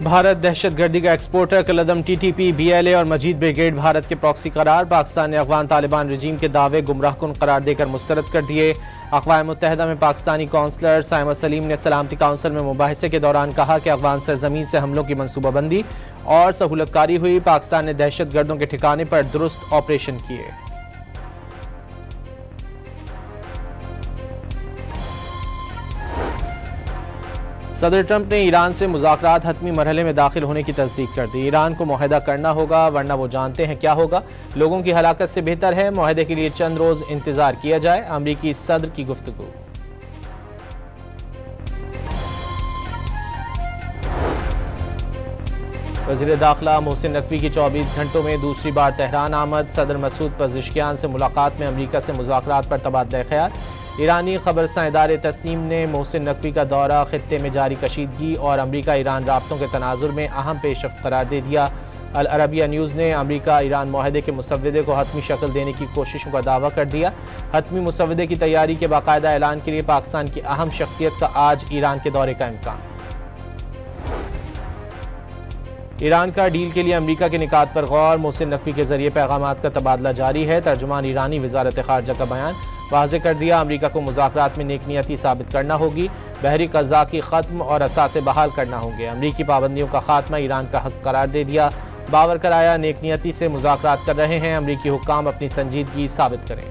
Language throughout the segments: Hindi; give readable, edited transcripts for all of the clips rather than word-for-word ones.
भारत दहशतगर्दी का एक्सपोर्टर कलदम TTP, BLA और मजीद ब्रिगेड भारत के प्रॉक्सी करार। पाकिस्तान ने अफगान तालिबान रजीम के दावे गुमराहकुन करार देकर मुस्तरद कर दिए। अक़वाम मुत्तहिदा में पाकिस्तानी काउंसलर साइमा सलीम ने सलामती काउंसिल में मुबाहिसे के दौरान कहा कि अफगान सरजमीन से हमलों की मनसूबाबंदी और सहूलतकारी हुई। पाकिस्तान ने दहशतगर्दों के ठिकाने पर दुरुस्त ऑपरेशन किए। सदर ट्रंप ने ईरान से मुज़ाकरात हतमी मरहले में दाखिल होने की तस्दीक कर दी। ईरान को मुआहदा करना होगा, वरना वो जानते हैं क्या होगा। लोगों की हलाकत से बेहतर है मुआहदे के लिए चंद रोज इंतजार किया जाए। अमरीकी सदर की गुफ्तगू। वज़ीर दाखिला मोहसिन नकवी की 24 घंटों में दूसरी बार तेहरान आमद। सदर मसूद पज़िशकियान से मुलाकात में अमरीका से मुज़ाकरात पर तबादला ख्याल। ईरानी खबरसां इदारे तस्नीम ने मोहसिन नकवी का दौरा खित्ते में जारी कशीदगी और अमरीका ईरान राब्तों के तनाजुर में अहम पेशरफ्त करार दे दिया। अल अरबिया न्यूज़ ने अमरीका ईरान मुआहदे के मुसव्वदे को हतमी शक्ल देने की कोशिशों का दावा कर दिया। हतमी मुसव्वदे की तैयारी के बाकायदा ऐलान के लिए पाकिस्तान की अहम शख्सियत का आज ईरान के दौरे का इम्कान। ईरान का डील के लिए अमरीका के निकात पर गौर। मोहसिन नकवी के जरिए पैगामात का तबादला जारी है। तर्जुमान ईरानी वजारत खारजा का बयान वाज़े कर दिया। अमरीका को मुज़ाकरात में नेकनियती साबित करना होगी। बहरी कज़ा की ख़त्म और असासे बहाल करना होंगे। अमरीकी पाबंदियों का खात्मा ईरान का हक करार दे दिया। बावर कराया नेकनियती से मुज़ाकरात कर रहे हैं। अमरीकी हुक्काम अपनी संजीदगी साबित करें।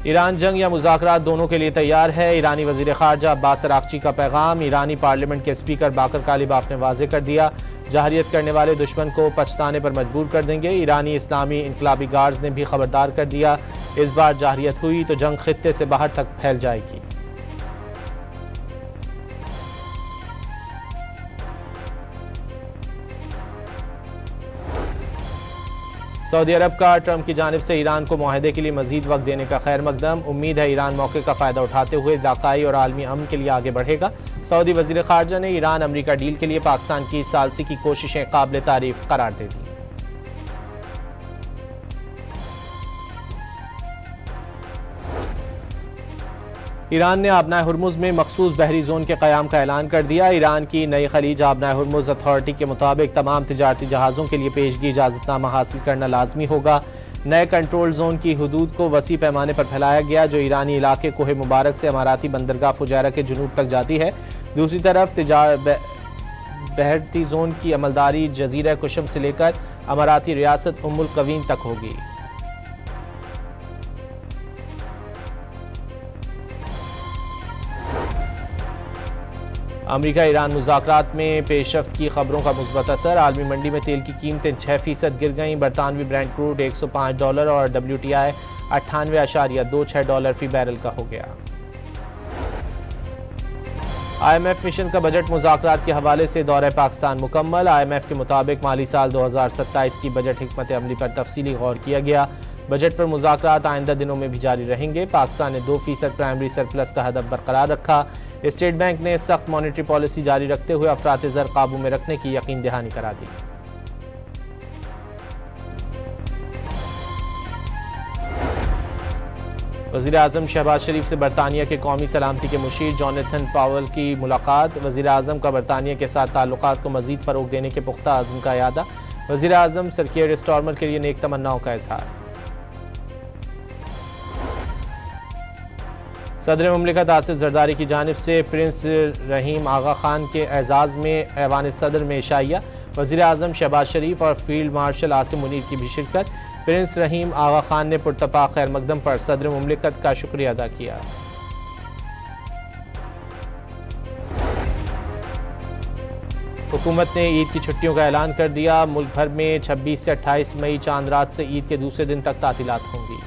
ईरान जंग या मुज़ाकरात दोनों के लिए तैयार है। ईरानी वज़ीर ख़ारजा अब्बास अराग़ची का पैगाम। ईरानी पार्लियामेंट के स्पीकर बाकर कालिबाफ ने वाज़े कर दिया, जहरियत करने वाले दुश्मन को पछताने पर मजबूर कर देंगे। ईरानी इस्लामी इनकलाबी गार्ड्स ने भी खबरदार कर दिया, इस बार जहरियत हुई तो जंग खित्ते से बाहर तक फैल जाएगी। सऊदी अरब का ट्रंप की जानिब से ईरान को मुआहदे के लिए मजीद वक्त देने का खैर मकदम। उम्मीद है ईरान मौके का फ़ायदा उठाते हुए इलाकाई और आलमी अमन के लिए आगे बढ़ेगा। सऊदी वज़ीर ख़ारजा ने ईरान अमरीका डील के लिए पाकिस्तान की सालसी की कोशिशें काबिल तारीफ करार दे दी। ईरान ने आबनाए हुर्मुज़ में मखसूस बहरी जोन के क़याम का ऐलान कर दिया। ईरान की नई खलीज आबनाए हुर्मुज़ अथॉरिटी के मुताबिक तमाम तिजारती जहाज़ों के लिए पेशगी इजाज़तनामा हासिल करना लाजमी होगा। नए कंट्रोल जोन की हदूद को वसी पैमाने पर फैलाया गया, जो ईरानी इलाके कोहे मुबारक से अमाराती बंदरगाह फुजैरा के जुनूब तक जाती है। दूसरी तरफ बहरती जोन की अमलदारी जजीरा कुशम से लेकर अमाराती रियासत उम्मुल कवीन तक होगी। अमरीका ईरान मुज़ाकरात में पेशरफ्त की खबरों का मुस्बत असर। आलमी मंडी में तेल की कीमतें 6% गिर गईं। बरतानवी ब्रेंट क्रूड $105 और WTI $98.26 फी बैरल का हो गया। IMF मिशन का बजट मुज़ाकरात के हवाले से दौरे पाकिस्तान मुकम्मल। IMF के मुताबिक माली साल 2027 की बजट हिकमत अमली पर तफसीली गौर किया गया। बजट पर मुज़ाकरात आइंदा दिनों में भी जारी रहेंगे। पाकिस्तान ने 2% प्राइमरी सरप्लस का हदफ बरकरार रखा। स्टेट बैंक ने सख्त मॉनेटरी पॉलिसी जारी रखते हुए अफरात ज़र काबू में रखने की यकीन दहानी करा दी। वज़ीर आज़म शहबाज शरीफ से बरतानिया के कौमी सलामती के मुशीर जोनाथन पावेल की मुलाकात। वज़ीर आज़म का बरतानिया के साथ ताल्लुकात को मज़ीद फ़रोग़ देने के पुख्ता आज़म का यादा। वज़ीर आज़म सर कियर स्टारमर के लिए नेक तमन्नाओं का इज़हार। सदर मुमलिकत आसिफ जरदारी की जानिब से प्रिंस रहीम आगा खान के एजाज़ में ऐवान सदर में इशाइया। वज़ीर आज़म शहबाज शरीफ और फील्ड मार्शल आसिम मुनीर की भी शिरकत। प्रिंस रहीम आगा खान ने पुरतपा खैर मकदम पर सदर मुमलिकत का शुक्रिया अदा किया। हुकूमत ने ईद की छुट्टियों का ऐलान कर दिया। मुल्क भर में 26 से 28 मई चांद रात से ईद के दूसरे दिन तक तातीलात होंगी।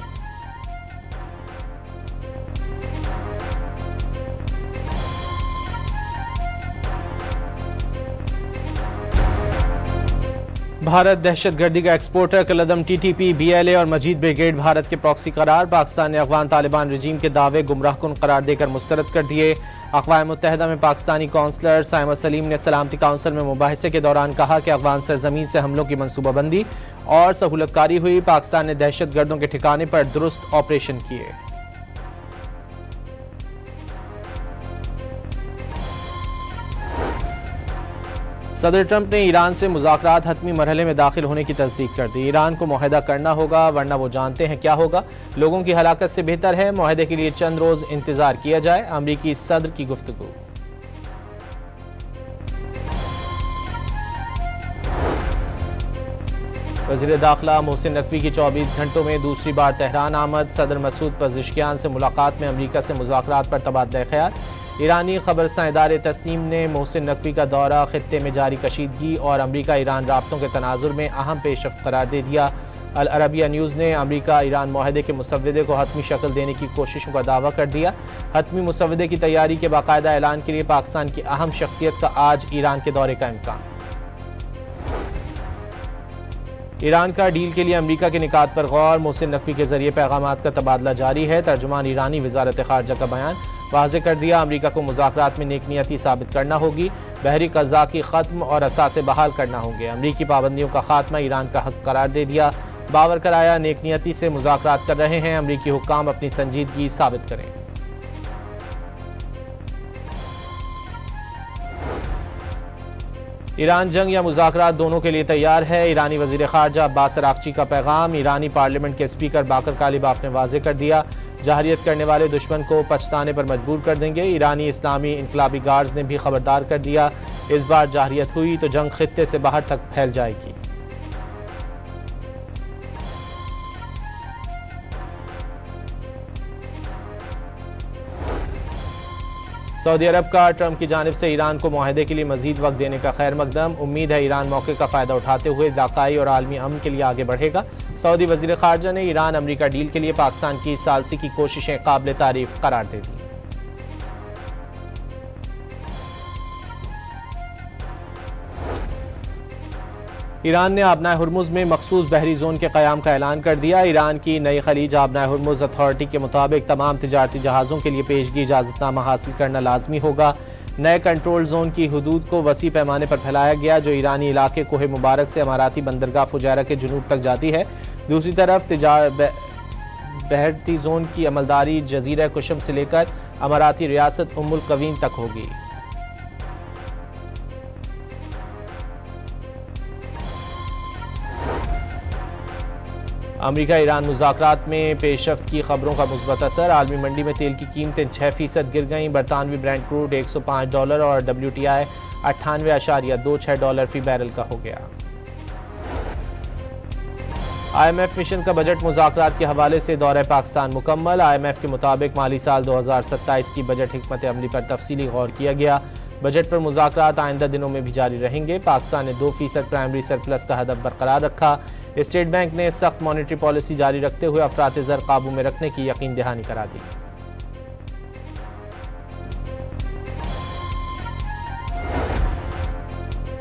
भारत दहशतगर्दी का एक्सपोर्टर कलदम TTP, BLA और मजीद ब्रिगेड भारत के प्रॉक्सी करार। पाकिस्तान ने अफगान तालिबान रजीम के दावे गुमराहकुन करार देकर मुस्तरद कर दिए। अक़वाम मुत्तहिदा में पाकिस्तानी काउंसलर साइमा सलीम ने सलामती काउंसिल में मुबाहिसे के दौरान कहा कि अफगान सरजमीन से हमलों की मनसूबाबंदी और सहूलतकारी हुई। पाकिस्तान ने दहशतगर्दों के ठिकाने पर दुरुस्त ऑपरेशन किए। सदर ट्रंप ने ईरान से मुज़ाकरात हतमी मरहले में दाखिल होने की तस्दीक कर दी। ईरान को मुआहदा करना होगा, वरना वो जानते हैं क्या होगा। लोगों की हलाकत से बेहतर है मुआहदे के लिए चंद रोज़ इंतजार किया जाए। अमरीकी सदर की गुफ्तगू। वज़ीर दाखिला मोहसिन नकवी की 24 घंटों में दूसरी बार तेहरान आमद। सदर मसूद पज़ेश्कियान से मुलाकात में अमरीका से मुज़ाकरात पर तबादला ख्याल। ईरानी खबरसां इदारे तस्नीम ने मोहसिन नकवी का दौरा खित्ते में जारी कशीदगी और अमरीका ईरान राब्तों के तनाजुर में अहम पेशरफ्त करार दे दिया। अल अरबिया न्यूज़ ने अमरीका ईरान मुआहदे के मुसव्वदे को हतमी शक्ल देने की कोशिशों का दावा कर दिया। हतमी मुसव्वदे की तैयारी के बाकायदा ऐलान के लिए पाकिस्तान की अहम शख्सियत का आज ईरान के दौरे का इम्कान। ईरान का डील के लिए अमरीका के निकात पर गौर। मोहसिन नकवी के जरिए पैगामात का तबादला जारी है। तर्जुमान ईरानी वजारत खारजा का बयान वाज़े कर दिया। अमरीका को मुज़ाकरात में नेक नियती साबित करना होगी। बहरी कज़ा की ख़त्म और असासे बहाल करना होंगे। अमरीकी पाबंदियों का खात्मा ईरान का हक करार दे दिया। बावर कराया नेक नियती से मुज़ाकरात कर रहे हैं। अमरीकी हुक्काम अपनी संजीदगी साबित करें। ईरान जंग या मुज़ाकरात दोनों के लिए तैयार है। ईरानी वज़ीर ख़ारजा अब्बास अराग़ची का पैगाम। ईरानी पार्लियामेंट के स्पीकर बाकर कालिबाफ ने वाज़े कर दिया, जहरियत करने वाले दुश्मन को पछताने पर मजबूर कर देंगे। ईरानी इस्लामी इनकलाबी गार्ड्स ने भी खबरदार कर दिया, इस बार जहरियत हुई तो जंग खित्ते से बाहर तक फैल जाएगी। सऊदी अरब का ट्रंप की जानिब से ईरान को मुआहदे के लिए मजीद वक्त देने का खैर मकदम। उम्मीद है ईरान मौके का फ़ायदा उठाते हुए इलाकाई और आलमी अमन के लिए आगे बढ़ेगा। सऊदी वज़ीर ख़ारजा ने ईरान अमरीका डील के लिए पाकिस्तान की सालसी की कोशिशें काबिल तारीफ करार दे दी। ईरान ने आबनाए हुर्मुज़ में मखसूस बहरी जोन के क़याम का ऐलान कर दिया। ईरान की नई खलीज आबनाए हुर्मुज़ अथॉरिटी के मुताबिक तमाम तिजारती जहाज़ों के लिए पेशगी इजाज़तनामा हासिल करना लाजमी होगा। नए कंट्रोल जोन की हदूद को वसी पैमाने पर फैलाया गया, जो ईरानी इलाके कोहे मुबारक से अमाराती बंदरगाह फुजैरा के जुनूब तक जाती है। दूसरी तरफ बहरती जोन की अमलदारी जजीरा कुशम से लेकर अमाराती रियासत उम्मुल कवीन तक होगी। अमरीका ईरान मुज़ाकरात में पेशरफ्त की खबरों का मुस्बत असर। आलमी मंडी में तेल की कीमतें 6% गिर गईं। बरतानवी ब्रेंट क्रूड $105 और WTI $98.26 फी बैरल का हो गया। IMF मिशन का बजट मुज़ाकरात के हवाले से दौरे पाकिस्तान मुकम्मल। IMF के मुताबिक माली साल 2027 की बजट हिकमत अमली पर तफसीली गौर किया गया। बजट पर मुज़ाकरात आइंदा दिनों में भी जारी रहेंगे। पाकिस्तान ने 2% प्राइमरी सरप्लस का हदफ बरकरार रखा। स्टेट बैंक ने सख्त मॉनेटरी पॉलिसी जारी रखते हुए अफरात ज़र काबू में रखने की यकीन दहानी करा दी।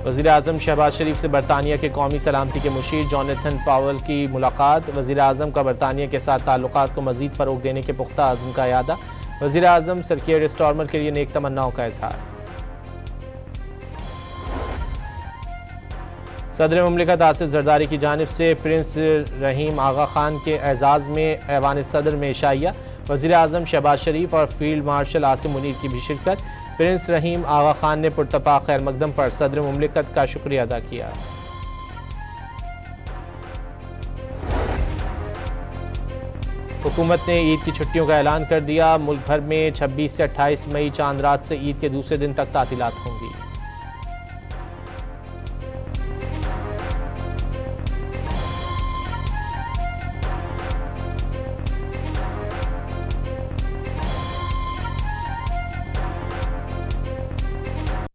वज़ीर आज़म शहबाज शरीफ से बरतानिया के कौमी सलामती के मुशीर जोनाथन पावेल की मुलाकात। वज़ीर आज़म का बरतानिया के साथ ताल्लुकात को मज़ीद फ़रोग़ देने के पुख्ता आज़म का यादा। वज़ीर आज़म सर कियर स्टारमर के लिए नेक तमन्नाओं का इज़हार। सदर मुमलिकत आसिफ जरदारी की जानिब से प्रिंस रहीम आगा खान के एजाज़ में ऐवान सदर में इशाइया। वज़ीर आज़म शहबाज शरीफ और फील्ड मार्शल आसिम मुनीर की भी शिरकत। प्रिंस रहीम आगा खान ने पुरतपा खैर मकदम पर सदर मुमलिकत का शुक्रिया अदा किया। हुकूमत ने ईद की छुट्टियों का ऐलान कर दिया। मुल्क भर में 26 से 28 मई चांद रात से ईद के दूसरे दिन तक तातीलात होंगी।